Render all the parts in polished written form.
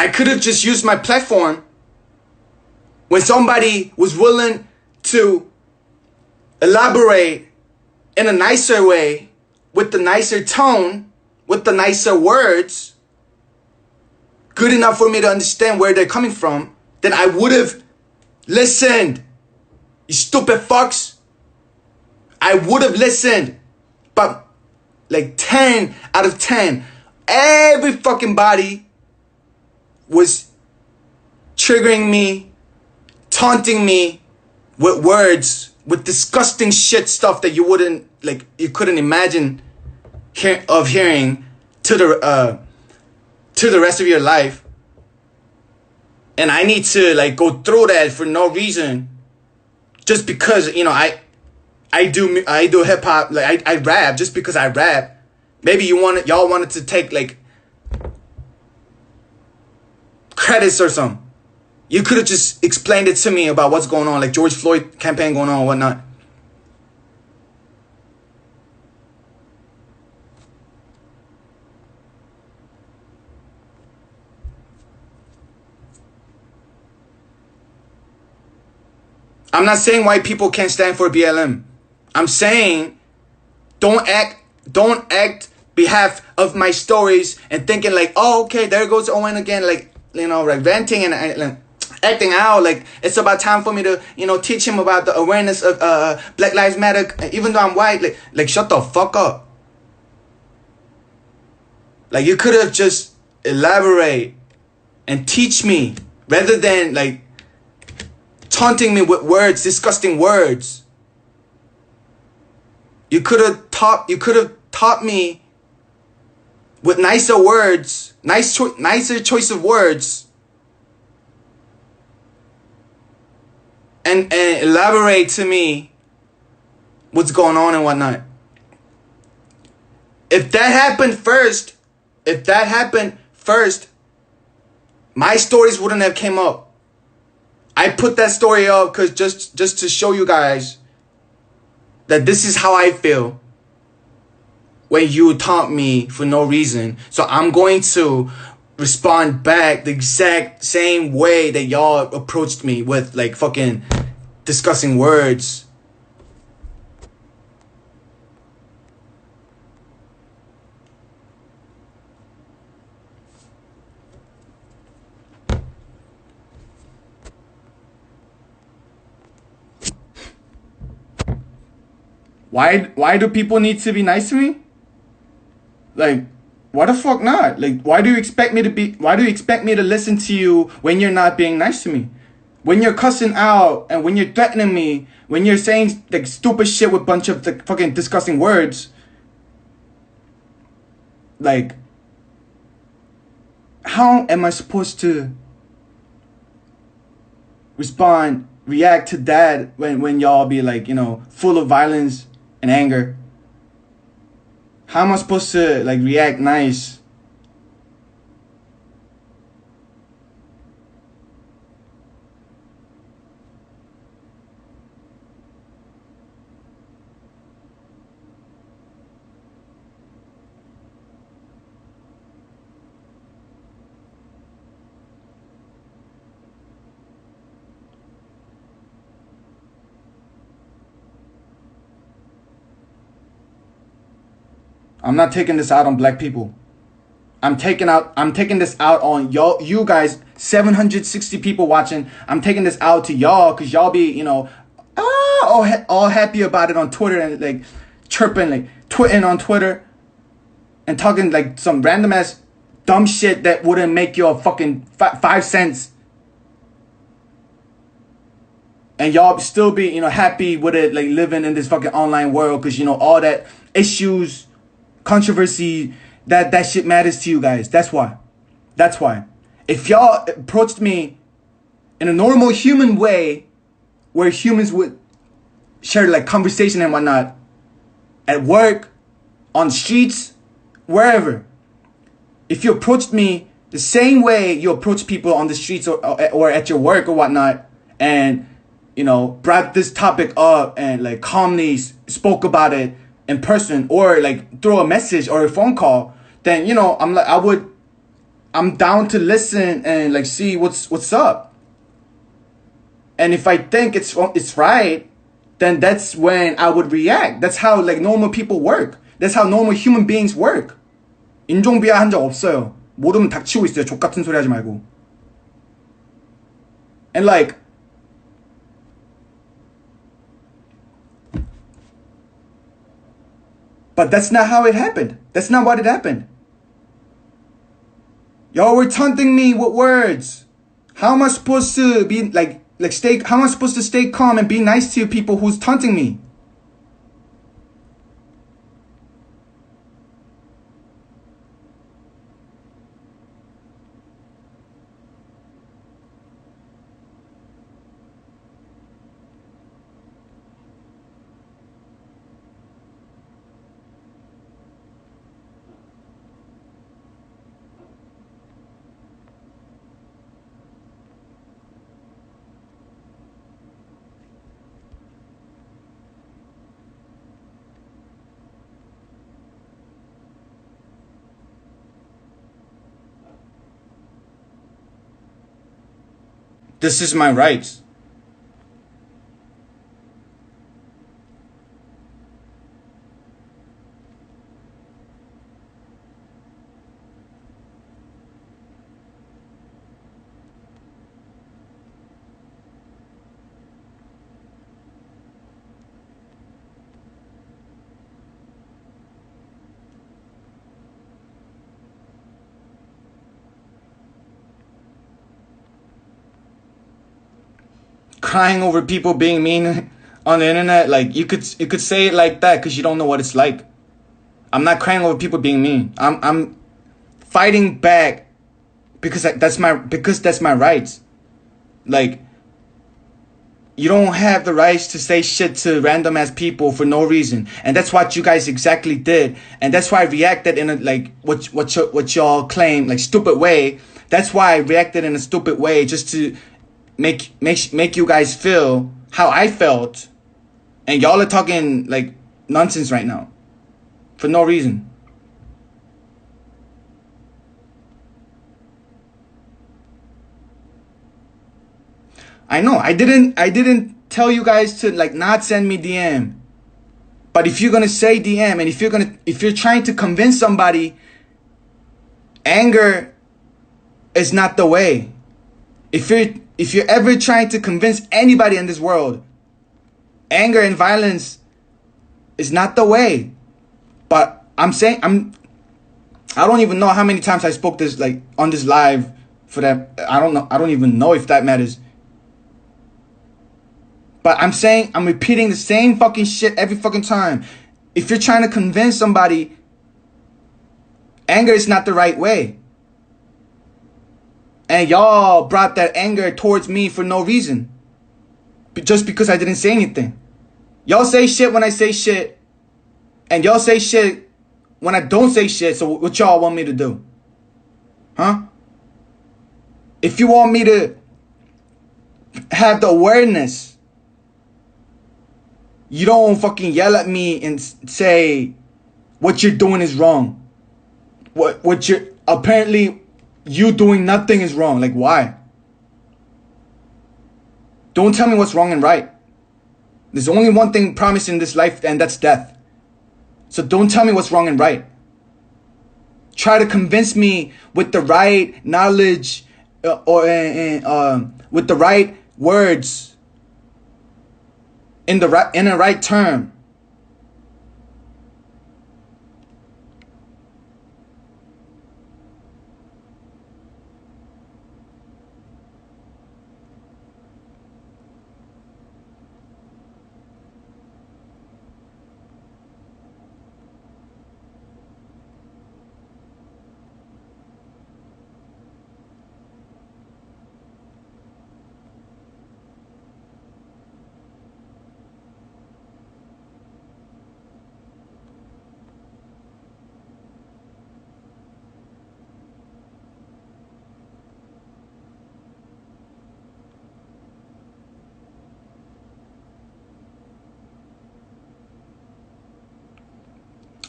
I could have just used my platform when somebody was willing to elaborate in a nicer way, with the nicer tone, with the nicer words, good enough for me to understand where they're coming from, then I would have listened. You stupid fucks. I would have listened. But like 10 out of 10, every fucking body was triggering me, taunting me with words, with disgusting shit stuff that you couldn't imagine hearing to the rest of your life. And I need to like go through that for no reason, just because I do hip hop, like I rap just because I rap. Maybe y'all wanted to take like credits or something. You could have just explained it to me about what's going on, like George Floyd campaign going on and whatnot. I'm not saying white people can't stand for BLM. I'm saying don't act behalf of my stories and thinking like, oh, okay, there goes Owen again, like, like venting and acting out like it's about time for me to, teach him about the awareness of Black Lives Matter, even though I'm white. Like shut the fuck up. Like, you could have just elaborate and teach me rather than like taunting me with words, disgusting words. You could have taught me with nicer words, nicer choice of words, and elaborate to me what's going on and whatnot. If that happened first, my stories wouldn't have came up. I put that story up because just to show you guys that this is how I feel when you taunt me for no reason. So I'm going to respond back the exact same way that y'all approached me with like fucking discussing words. Why do people need to be nice to me? Like, why the fuck not? Like, why do you expect me to listen to you when you're not being nice to me? When you're cussing out and when you're threatening me, when you're saying like stupid shit with a bunch of like fucking disgusting words. Like, how am I supposed to react to that when y'all be like, full of violence and anger? How am I supposed to like react nice? I'm not taking this out on black people. I'm taking this out on y'all, you guys, 760 people watching. I'm taking this out to y'all because y'all be, all happy about it on Twitter and like chirping, like twitting on Twitter and talking like some random ass dumb shit that wouldn't make you a fucking 5 cents. And y'all still be, happy with it, like living in this fucking online world because, all that issues, controversy, that shit matters to you guys. That's why. If y'all approached me in a normal human way, where humans would share like conversation and whatnot, at work, on the streets, wherever. If you approached me the same way you approach people on the streets or at your work or whatnot, and brought this topic up and like calmly spoke about it in person or like throw a message or a phone call, then I I'm down to listen and like see what's up. And if I think it's right, then that's when I would react. That's how like normal people work. That's how normal human beings work. 인종비하 한 적 없어요. 모르면 닥치고 있어요. 족 같은 소리 하지 말고. And like, but that's not how it happened. That's not what it happened. Y'all were taunting me with words. How am I supposed to be how am I supposed to stay calm and be nice to people who's taunting me? This is my rights. Crying over people being mean on the internet, like you could say it like that because you don't know what it's like. I'm not crying over people being mean. I'm fighting back because that's my rights. Like, you don't have the rights to say shit to random ass people for no reason, and that's what you guys exactly did, and that's why I reacted in a like what y'all claim like stupid way. That's why I reacted in a stupid way, just to make you guys feel how I felt, and y'all are talking like nonsense right now for no reason. I know I didn't tell you guys to like not send me DM, but if you're gonna say DM, and if you're trying to convince somebody, anger is not the way. If you're ever trying to convince anybody in this world, anger and violence is not the way. But I don't even know how many times I spoke this like on this live for that. I don't even know if that matters. But I'm repeating the same fucking shit every fucking time. If you're trying to convince somebody, anger is not the right way. And y'all brought that anger towards me for no reason. Just because I didn't say anything. Y'all say shit when I say shit. And y'all say shit when I don't say shit. So what y'all want me to do? Huh? If you want me to have the awareness, you don't fucking yell at me and say what you're doing is wrong. What you're apparently you doing nothing is wrong. Like, why? Don't tell me what's wrong and right. There's only one thing promised in this life, and that's death. So don't tell me what's wrong and right. Try to convince me with the right knowledge or with the right words in the right term.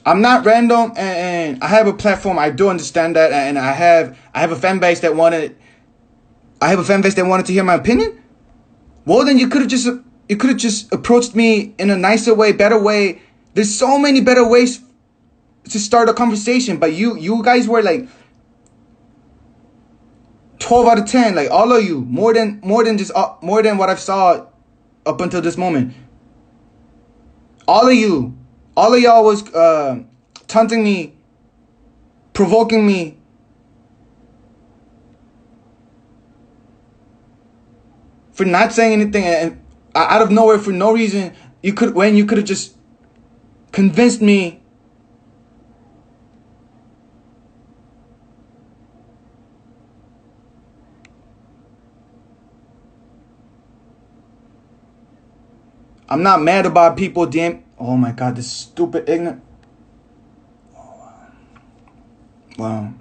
I'm not random, and I have a platform. I do understand that, and I have a fan base that wanted. I have a fan base that wanted to hear my opinion. Well, then you could have just approached me in a nicer way, better way. There's so many better ways to start a conversation, but you guys were like 12 out of 10, like all of you, more than what I've saw up until this moment. All of y'all was taunting me, provoking me. For not saying anything, and out of nowhere, for no reason, you could have just convinced me. I'm not mad about people oh my God, this stupid ignorant. Oh, wow.